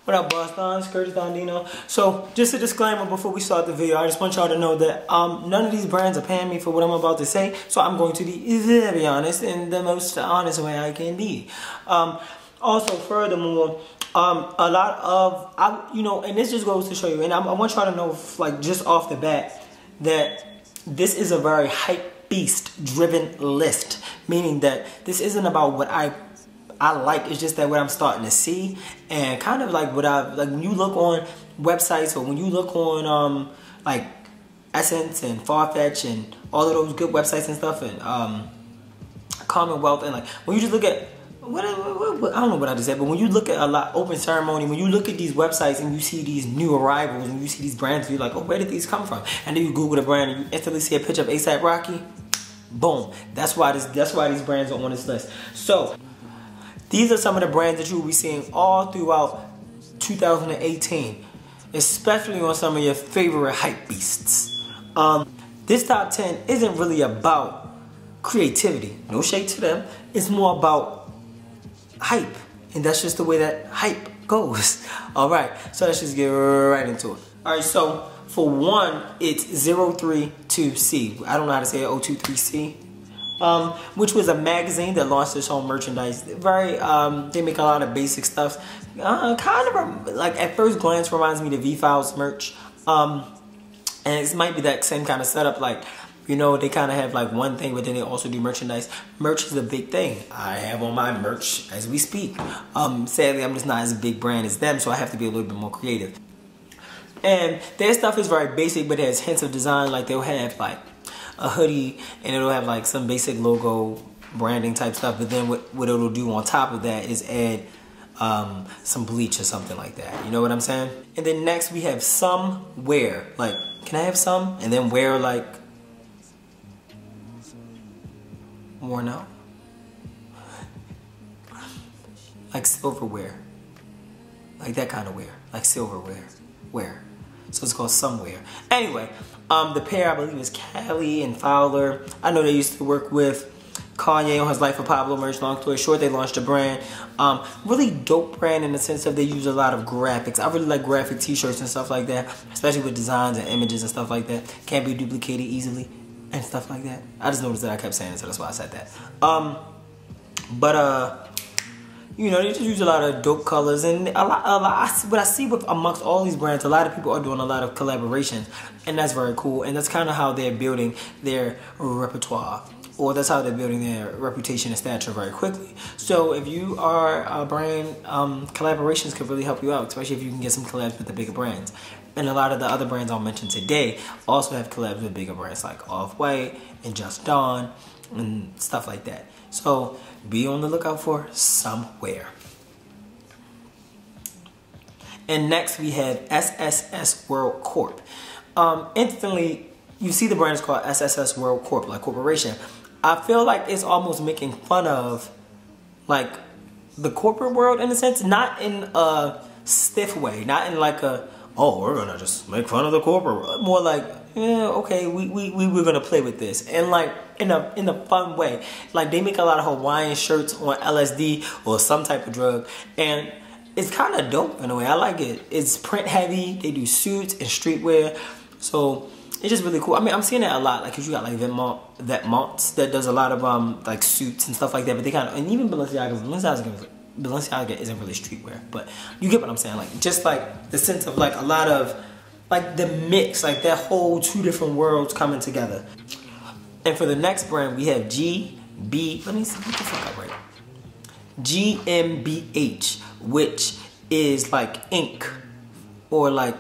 What up, Boston? It's CurtisDonDeano. So, just a disclaimer before we start the video. I just want y'all to know that none of these brands are paying me for what I'm about to say. So, I'm going to be very honest in the most honest way I can be. Also, furthermore, a lot of, and this just goes to show you, and I want y'all to know, like, just off the bat, that this is a very Hypebeast driven list. Meaning that this isn't about what I like, it's just that what I'm starting to see, and kind of like what when you look on websites, or when you look on like Essence and Farfetch and all of those good websites and stuff, and Commonwealth, and like when you just look at what I don't know what I just said, but when you look at a lot Open Ceremony, when you look at these websites and you see these new arrivals and you see these brands, you're like, oh, where did these come from? And then you Google the brand and you instantly see a picture of ASAP Rocky. Boom. That's why these brands are on this list. So these are some of the brands that you will be seeing all throughout 2018, especially on some of your favorite Hypebeasts. This top 10 isn't really about creativity. No shade to them. It's more about hype, and that's just the way that hype goes. All right, so let's just get right into it. All right, so for one, it's 032C. I don't know how to say it. 023C. Which was a magazine that launched its own merchandise. Very, they make a lot of basic stuff. Kind of like at first glance reminds me of V-Files merch. And it might be that same kind of setup. Like, you know, they kind of have like one thing, but then they also do merchandise. Merch is a big thing. I have on my merch as we speak. Sadly, I'm just not as a big brand as them, so I have to be a little bit more creative. And their stuff is very basic, but it has hints of design. Like they'll have like a hoodie, and it'll have like some basic logo branding type stuff. But then what it'll do on top of that is add some bleach or something like that. You know what I'm saying? And then next we have some wear. Like, can I have some? And then wear like worn out. Like silverware. Like that kind of wear. Like silverware. Wear. So it's called somewhere. Anyway, the pair I believe is Callie and Fowler. I know they used to work with Kanye on his Life of Pablo merch. Long story short, they launched a brand. Really dope brand in the sense of they use a lot of graphics. I really like graphic t-shirts and stuff like that, especially with designs and images and stuff like that. Can't be duplicated easily and stuff like that. I just noticed that I kept saying it, so that's why I said that. You know, they just use a lot of dope colors, and a lot. What I see with amongst all these brands, a lot of people are doing a lot of collaborations, and that's very cool. And that's kind of how they're building their repertoire, or that's how they're building their reputation and stature very quickly. So if you are a brand, collaborations could really help you out, especially if you can get some collabs with the bigger brands. And a lot of the other brands I'll mention today also have collabs with bigger brands like Off-White and Just Dawn and stuff like that. So be on the lookout for somewhere. And next we have SSS World Corp. Instantly, you see the brand is called SSS World Corp, like corporation. I feel like it's almost making fun of like the corporate world in a sense, not in a stiff way, not in like a, oh, we're gonna just make fun of the corporate world. More like, yeah, okay, we're gonna play with this, and like in a fun way. Like they make a lot of Hawaiian shirts on LSD or some type of drug, and it's kind of dope in a way. I like it. It's print heavy. They do suits and streetwear, so it's just really cool. I mean, I'm seeing that a lot. Like, cause you got like Vetements that does a lot of like suits and stuff like that. But they kind of, and even Balenciaga isn't really streetwear, but you get what I'm saying. Like, just like the sense of like a lot of like the mix, like that whole two different worlds coming together. And for the next brand, we have GB. Let me see what the fuck I write. GmbH, which is like ink, or like,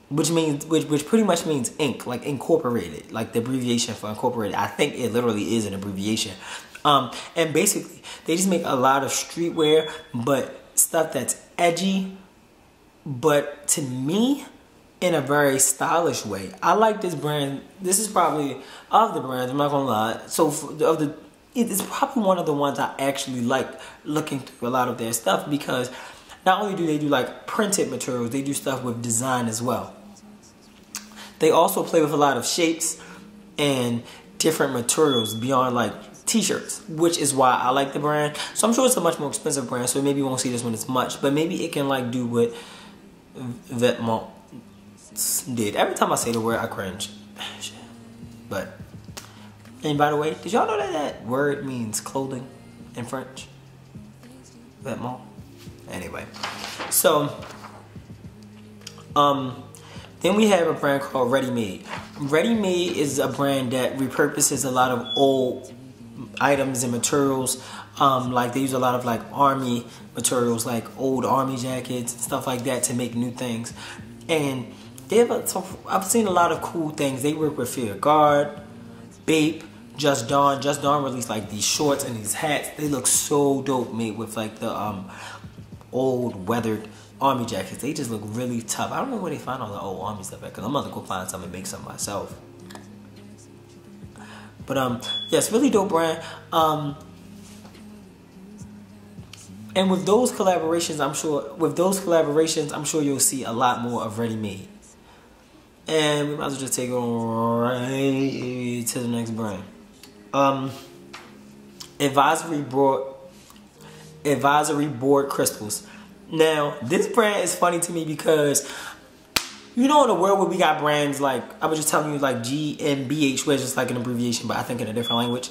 which pretty much means ink, like incorporated, like the abbreviation for incorporated. I think it literally is an abbreviation. And basically, they just make a lot of streetwear, but stuff that's edgy, but to me, in a very stylish way. I like this brand. This is probably, of the brands, I'm not gonna lie, so it's probably one of the ones I actually like looking through a lot of their stuff, because not only do they do like printed materials, they do stuff with design as well. They also play with a lot of shapes and different materials beyond like t-shirts, which is why I like the brand. So I'm sure it's a much more expensive brand, so maybe you won't see this one as much, but maybe it can like do what Vetements did. Every time I say the word, I cringe. But, and by the way, did y'all know that that word means clothing in French? Vetements. Anyway, so then we have a brand called Ready Made. Ready Made is a brand that repurposes a lot of old items and materials. Like they use a lot of like army materials, like old army jackets and stuff like that to make new things. And they have I've seen a lot of cool things. They work with Fear Guard, Bape, Just Dawn. Just Dawn released like these shorts and these hats. They look so dope, made with like the old weathered army jackets. They just look really tough. I don't know where they find all the old army stuff at, because I'm about to go find some and make some myself. But yeah, it's really dope brand. And with those collaborations, I'm sure you'll see a lot more of Ready Made. And we might as well just take it right to the next brand. Advisory Board Crystals. Now, this brand is funny to me because, you know, in a world where we got brands like, I was just telling you, like GmbH, which is like an abbreviation, but I think in a different language,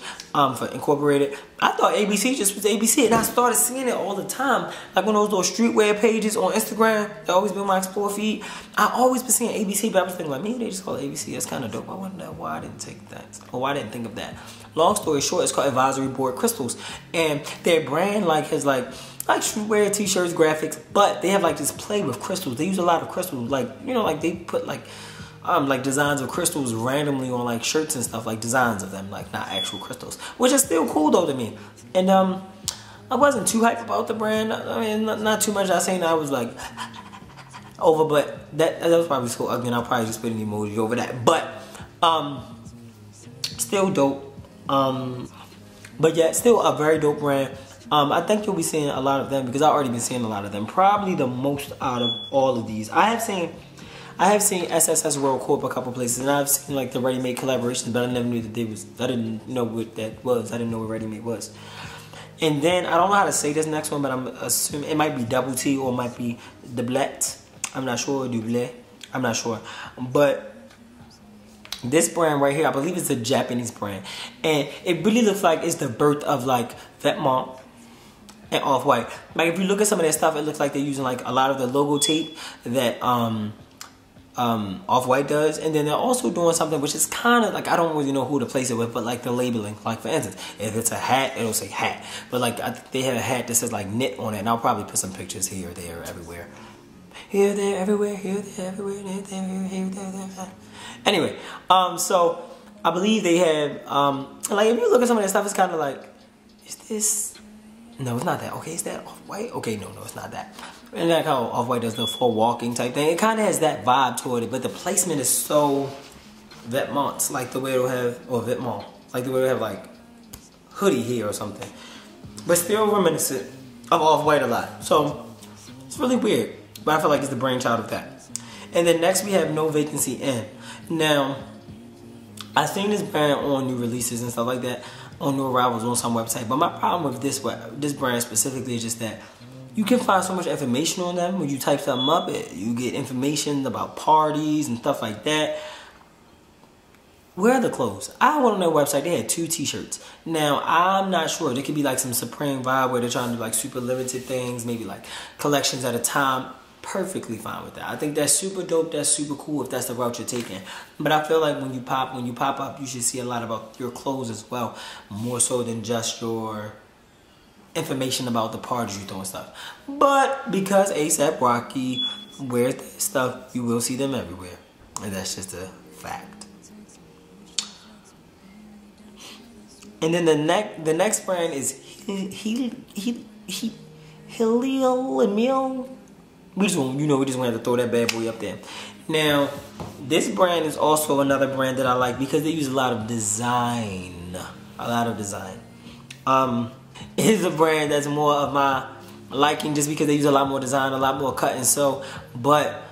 for Incorporated. I thought ABC just was ABC, and I started seeing it all the time. Like one of those streetwear pages on Instagram, that always been my Explore feed. I always been seeing ABC, but I was thinking like, maybe they just call it ABC. That's kind of dope. I wonder why I didn't take that, or why I didn't think of that. Long story short, it's called Advisory Board Crystals, and their brand like has like streetwear, t-shirts, graphics, but they have like this play with crystals. They use a lot of crystals, like, you know, like they put like designs of crystals randomly on like shirts and stuff, like designs of them, like not actual crystals, which is still cool though to me. And I wasn't too hyped about the brand. I mean, not too much. I saying I was like over, but that was probably so ugly, and I'll probably just put an emoji over that. But still dope. But yeah, still a very dope brand. I think you'll be seeing a lot of them, because I've already been seeing a lot of them. Probably the most out of all of these. I have seen SSS World Corp a couple places, and I've seen like the Ready Made collaborations, but I never knew that they was. I didn't know what that was. I didn't know what Ready Made was. And then I don't know how to say this next one, but I'm assuming it might be double T or it might be Dublet. I'm not sure. Dublet. I'm not sure. But this brand right here, I believe it's a Japanese brand, and it really looks like it's the birth of like Vetements and Off-White. Like if you look at some of their stuff, it looks like they're using like a lot of the logo tape that Off-White does, and then they're also doing something which is kind of like, I don't really know who to place it with, but like the labeling. Like for instance, if it's a hat, it'll say hat, but like they have a hat that says like knit on it, and I'll probably put some pictures here, there, everywhere. Here, there, everywhere, here, there, everywhere, here, there, here, there. Anyway, so I believe they have like if you look at some of their stuff, it's kind of like, is this? No, it's not that. Okay, is that Off-White? Okay, no, it's not that. And like how Off-White does the full walking type thing, it kind of has that vibe toward it, but the placement is so Vetements, like the way it'll have, or Vetements, like the way it'll have like hoodie here or something, but still reminiscent of Off-White a lot. So it's really weird, but I feel like it's the brainchild of that. And then next we have No Vacancy In. Now, I've seen this brand on new releases and stuff like that, on new arrivals on some website, but my problem with this brand specifically is just that you can find so much information on them. When you type something up, you get information about parties and stuff like that. Where are the clothes? I went on their website, they had 2 t-shirts. Now, I'm not sure. There could be like some Supreme vibe where they're trying to do like super limited things, maybe like collections at a time. Perfectly fine with that. I think that's super dope. That's super cool if that's the route you're taking. But I feel like when you pop up, you should see a lot about your clothes as well, more so than just your information about the parties you throw and stuff. But because A$AP Rocky wears this stuff, you will see them everywhere, and that's just a fact. And then the next brand is Heliomil. We just want to have to throw that bad boy up there. Now, this brand is also another brand that I like because they use a lot of design. It is a brand that's more of my liking just because they use a lot more design, a lot more cut and sew. But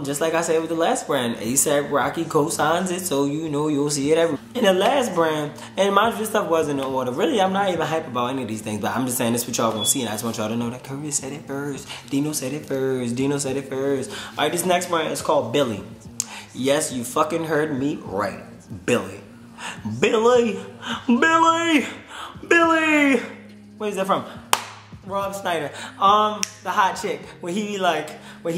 Just like I said with the last brand, ASAP Rocky co-signs it, so you know you'll see it everywhere. And the last brand, and mind you, this stuff wasn't in order. Really, I'm not even hype about any of these things, but I'm just saying this what y'all gonna see, and I just want y'all to know that Curtis said it first, Dino said it first, Dino said it first. Alright, this next brand is called Billy. Yes, you fucking heard me right. Billy. Billy! Billy! Billy! Where's that from? Rob Snyder. The hot chick. When he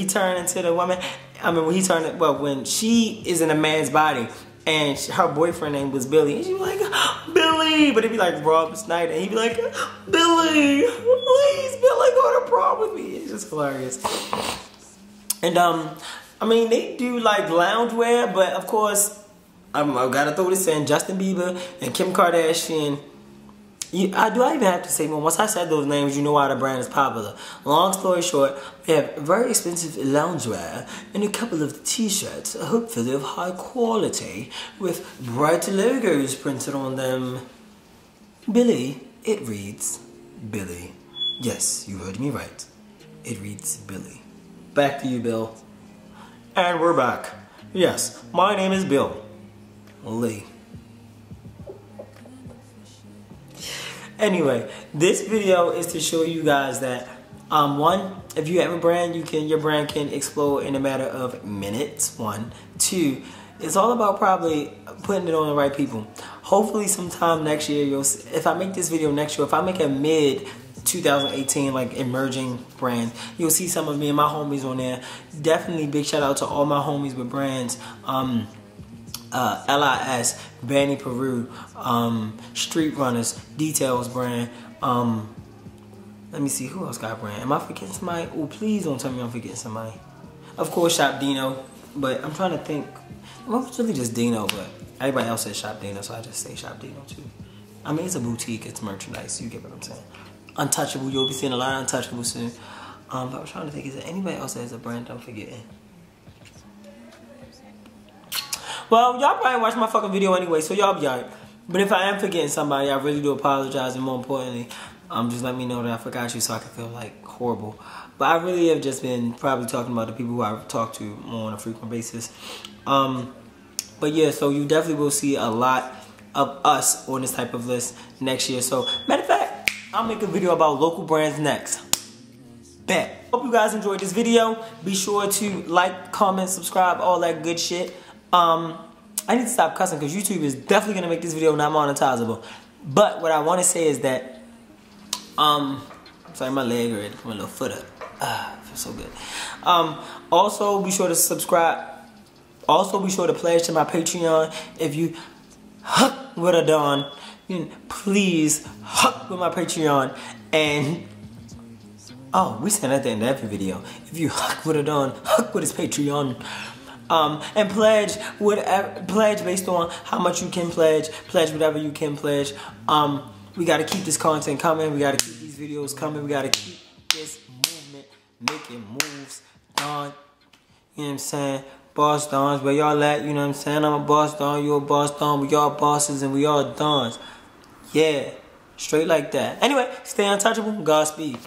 turned into the woman. I mean, when she is in a man's body and her boyfriend name was Billy, and she'd be like, Billy! But it'd be like Rob Snyder, and he'd be like, Billy! Please, Billy, go to prom with me. It's just hilarious. And, I mean, they do like loungewear, but of course, I've gotta throw this in. Justin Bieber and Kim Kardashian. Do I even have to say more? Once I said those names, you know why the brand is popular. Long story short, we have very expensive loungewear and a couple of t-shirts, hopefully of high quality, with bright logos printed on them. Billy, it reads Billy. Yes, you heard me right. It reads Billy. Back to you, Bill. And we're back. Yes, my name is Bill Lee. Anyway, this video is to show you guys that one, if you have a brand, your brand can explode in a matter of minutes. 1, 2, it's all about probably putting it on the right people. Hopefully sometime next year, if I make this video next year, if I make a mid 2018 like emerging brand, you'll see some of me and my homies on there. Definitely big shout out to all my homies with brands. LIS, Banny Peru, Street Runners, Details brand. Let me see who else got brand. Am I forgetting somebody? Oh, please don't tell me I'm forgetting somebody. Of course, Shop Dino, but I'm trying to think. Well, it's really just Dino, but everybody else says Shop Dino, so I just say Shop Dino too. I mean, it's a boutique, it's merchandise. You get what I'm saying? Untouchable, you'll be seeing a lot of Untouchable soon. But I was trying to think, is there anybody else that has a brand I'm forgetting? Well, y'all probably watch my fucking video anyway, so y'all be alright. But if I am forgetting somebody, I really do apologize, and more importantly, just let me know that I forgot you so I can feel like horrible. But I really have just been probably talking about the people who I've talked to more on a frequent basis. But yeah, so you definitely will see a lot of us on this type of list next year. So, matter of fact, I'll make a video about local brands next. Bet. Hope you guys enjoyed this video. Be sure to like, comment, subscribe, all that good shit. I need to stop cussing because YouTube is definitely going to make this video not monetizable. But what I want to say is that, sorry, my leg hurt, my little foot up. Feels so good. Also, be sure to subscribe. Also, be sure to pledge to my Patreon. If you would have done, please with my Patreon. And we said at the end of every video, if you would have done, with his Patreon. And pledge based on how much you can pledge whatever you can pledge. We gotta keep this content coming, we gotta keep these videos coming, we gotta keep this movement making moves. Don, you know what I'm saying? Boss Dons, where y'all at, you know what I'm saying? I'm a boss Don, you a boss Don, we all bosses and we all Dons. Yeah, straight like that. Anyway, stay untouchable, Godspeed.